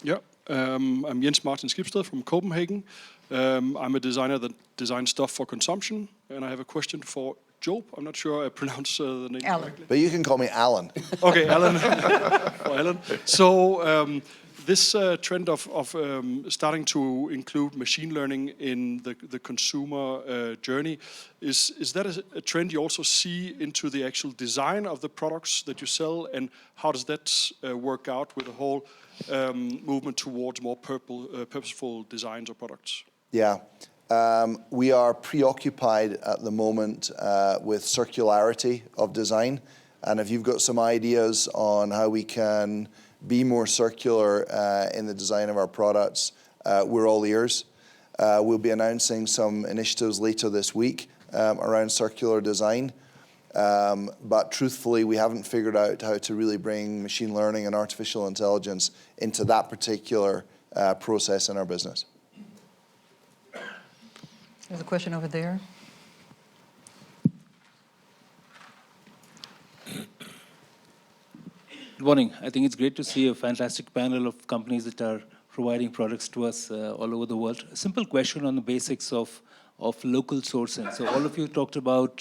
Yeah, I'm Jens Martin Skibsted from Copenhagen. I'm a designer that designs stuff for consumption, and I have a question for Jope. I'm not sure I pronounce the name Alan. correctly. But you can call me Alan. Okay, Alan. For Alan. So this trend of starting to include machine learning in the consumer journey, is that a trend you also see into the actual design of the products that you sell, and how does that work out with the whole movement towards more purposeful designs or products? Yeah. We are preoccupied at the moment with circularity of design. And if you've got some ideas on how we can be more circular in the design of our products, we're all ears. We'll be announcing some initiatives later this week around circular design. But truthfully, we haven't figured out how to really bring machine learning and artificial intelligence into that particular process in our business. There's a question over there. Good morning. I think it's great to see a fantastic panel of companies that are providing products to us all over the world. A simple question on the basics of local sourcing. So all of you talked about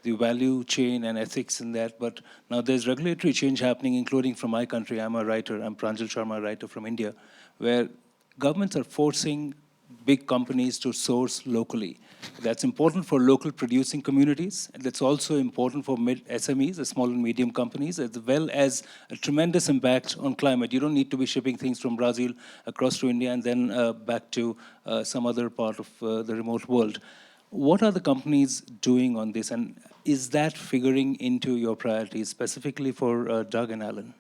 the value chain and ethics in that, but now there's regulatory change happening, including from my country. I'm a writer, I'm Pranjal Sharma, a writer from India, where governments are forcing big companies to source locally. That's important for local producing communities, and that's also important for SMEs, the small and medium companies, as well as a tremendous impact on climate. You don't need to be shipping things from Brazil across to India and then back to some other part of the remote world. What are the companies doing on this, and is that figuring into your priorities, specifically for Doug and Alan?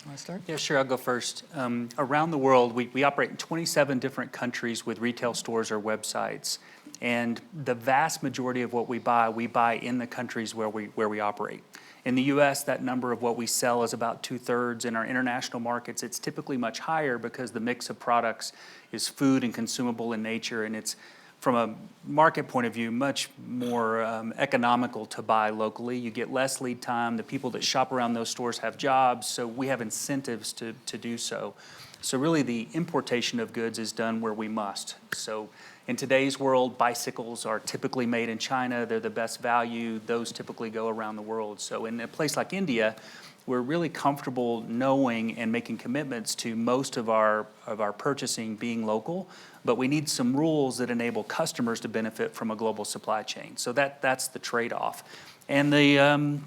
Want to start? Yeah, sure, I'll go first. Around the world, we operate in 27 different countries with retail stores or websites. And the vast majority of what we buy in the countries where we operate. In the US, that number of what we sell is about 2/3. In our international markets, it's typically much higher because the mix of products is food and consumable in nature, and it's, from a market point of view, much more economical to buy locally. You get less lead time. The people that shop around those stores have jobs, so we have incentives to do so. So really the importation of goods is done where we must. So in today's world, bicycles are typically made in China. They're the best value. Those typically go around the world. So in a place like India, we're really comfortable knowing and making commitments to most of our purchasing being local, but we need some rules that enable customers to benefit from a global supply chain. So that's the trade-off. And the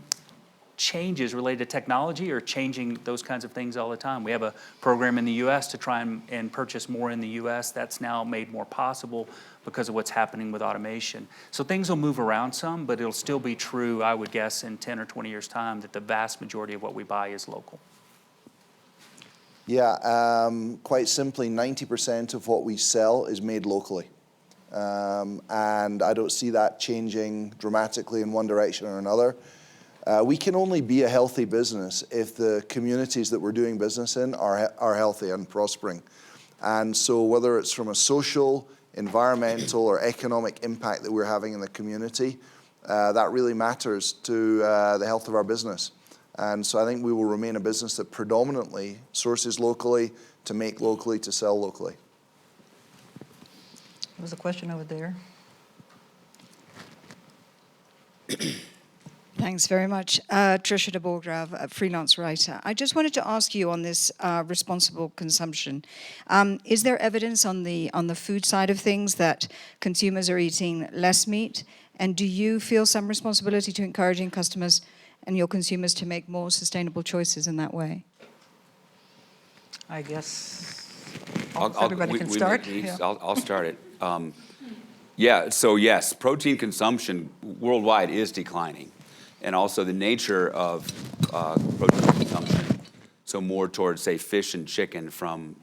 changes related to technology are changing those kinds of things all the time. We have a program in the US to try and purchase more in the US. That's now made more possible because of what's happening with automation. So things will move around some, but it'll still be true, I would guess, in 10 or 20 years' time, that the vast majority of what we buy is local. Yeah, quite simply, 90% of what we sell is made locally. And I don't see that changing dramatically in one direction or another. We can only be a healthy business if the communities that we're doing business in are healthy and prospering. And so whether it's from a social, environmental, or economic impact that we're having in the community, that really matters to the health of our business. And so I think we will remain a business that predominantly sources locally, to make locally, to sell locally. There was a question over there. Thanks very much. Trisha de Borgrav, a freelance writer. I just wanted to ask you on this responsible consumption. Is there evidence on the food side of things that consumers are eating less meat? And do you feel some responsibility to encouraging customers and your consumers to make more sustainable choices in that way? I guess everybody can start. Yeah. I'll start it. Yeah, so yes, protein consumption worldwide is declining. And also the nature of protein consumption, so more towards, say, fish and chicken from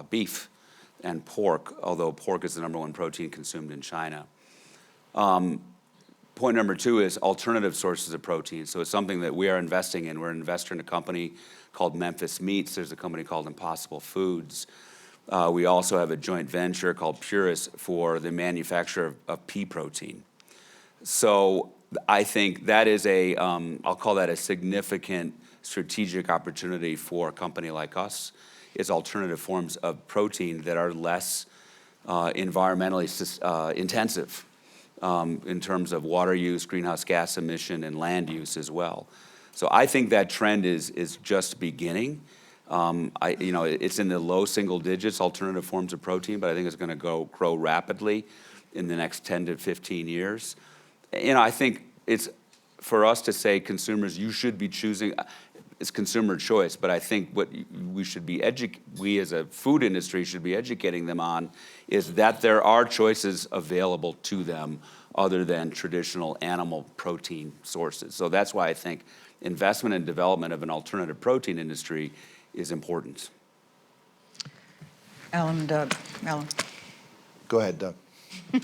beef and pork, although pork is the #1 protein consumed in China. Point number 2 is alternative sources of protein. So it's something that we are investing in. We're an investor in a company called Memphis Meats. There's a company called Impossible Foods. We also have a joint venture called Purus for the manufacture of pea protein. So I think that is I'll call that a significant strategic opportunity for a company like us, is alternative forms of protein that are less environmentally intensive in terms of water use, greenhouse gas emission, and land use as well. So I think that trend is just beginning. It's in the low single digits, alternative forms of protein, but I think it's going to grow rapidly in the next 10 to 15 years. I think it's for us to say, consumers, you should be choosing. It's consumer choice, but I think what we as a food industry should be educating them on is that there are choices available to them other than traditional animal protein sources. So that's why I think investment and development of an alternative protein industry is important. Alan and Doug. Alan. Go ahead, Doug.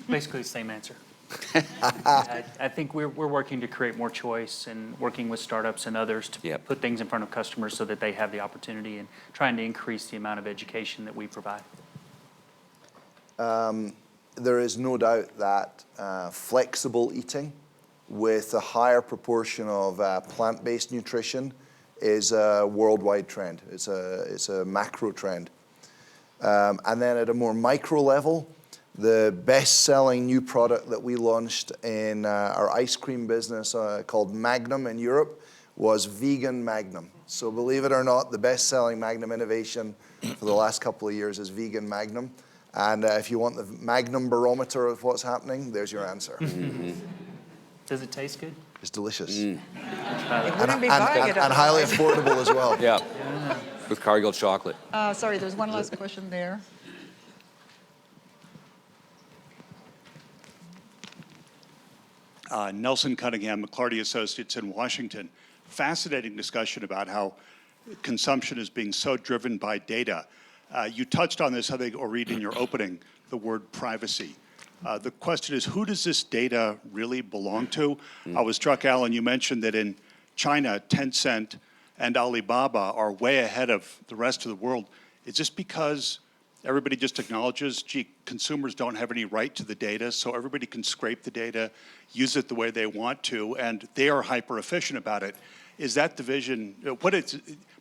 Basically the same answer. I think we're working to create more choice and working with startups and others to put things in front of customers so that they have the opportunity, and trying to increase the amount of education that we provide. There is no doubt that flexible eating with a higher proportion of plant-based nutrition is a worldwide trend. It's a macro trend. And then at a more micro level, the best-selling new product that we launched in our ice cream business called Magnum in Europe was vegan Magnum. So believe it or not, the best-selling Magnum innovation for the last couple of years is vegan Magnum. And if you want the Magnum barometer of what's happening, there's your answer. Does it taste good? It's delicious. They wouldn't be buying it And highly affordable as well. Yeah, with Cargill chocolate. Sorry, there's one last question there. Nelson Cunningham, McClarty Associates in Washington. Fascinating discussion about how consumption is being so driven by data. You touched on this, I think, or read in your opening, the word privacy. The question is, who does this data really belong to? I was struck, Alan, you mentioned that in China, Tencent and Alibaba are way ahead of the rest of the world. Is this because everybody just acknowledges, gee, consumers don't have any right to the data, so everybody can scrape the data, use it the way they want to, and they are hyper efficient about it? Is that the vision?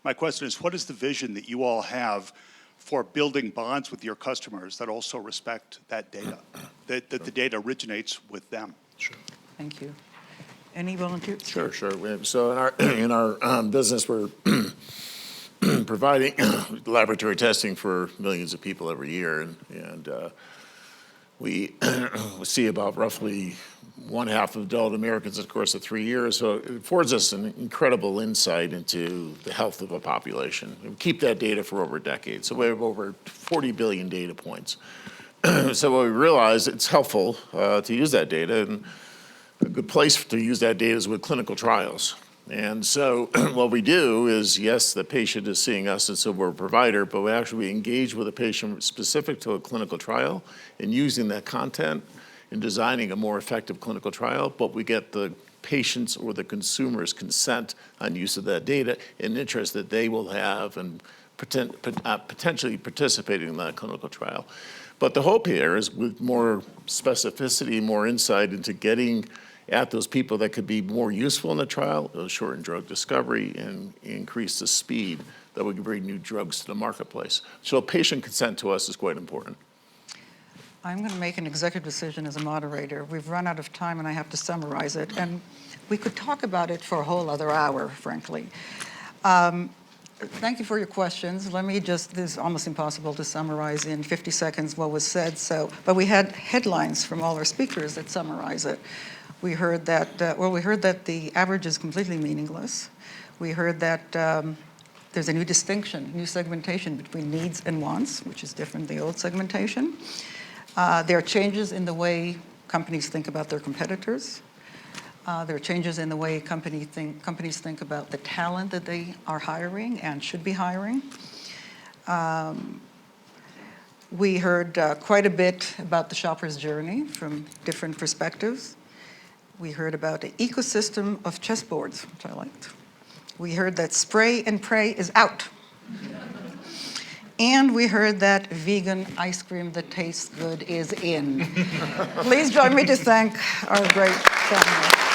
My question is, what is the vision that you all have for building bonds with your customers that also respect that data, that the data originates with them? Sure. Thank you. Any volunteers? Sure. So in our business, we're providing laboratory testing for millions of people every year, and we see about roughly 1/2 of adult Americans in the course of 3 years. So it affords us an incredible insight into the health of a population. We keep that data for over a decade, so we have over 40 billion data points. So what we realize, it's helpful to use that data, and a good place to use that data is with clinical trials. And so what we do is, yes, the patient is seeing us, and so we're a provider, but we actually engage with a patient specific to a clinical trial and using that content in designing a more effective clinical trial, but we get the patient's or the consumer's consent on use of that data and interest that they will have and potentially participating in that clinical trial. But the hope here is with more specificity, more insight into getting at those people that could be more useful in the trial, it'll shorten drug discovery and increase the speed that we can bring new drugs to the marketplace. So patient consent to us is quite important. I'm going to make an executive decision as a moderator. We've run out of time and I have to summarize it. And we could talk about it for a whole other hour, frankly. Thank you for your questions. Let me just, this is almost impossible to summarize in 50 seconds what was said. But we had headlines from all our speakers that summarize it. We heard that, the average is completely meaningless. We heard that there's a new distinction, new segmentation between needs and wants, which is different than the old segmentation. There are changes in the way companies think about their competitors. There are changes in the way companies think about the talent that they are hiring and should be hiring. We heard quite a bit about the shopper's journey from different perspectives. We heard about the ecosystem of chessboards, which I liked. We heard that spray and pray is out. And we heard that vegan ice cream that tastes good is in. Please join me to thank our great panel.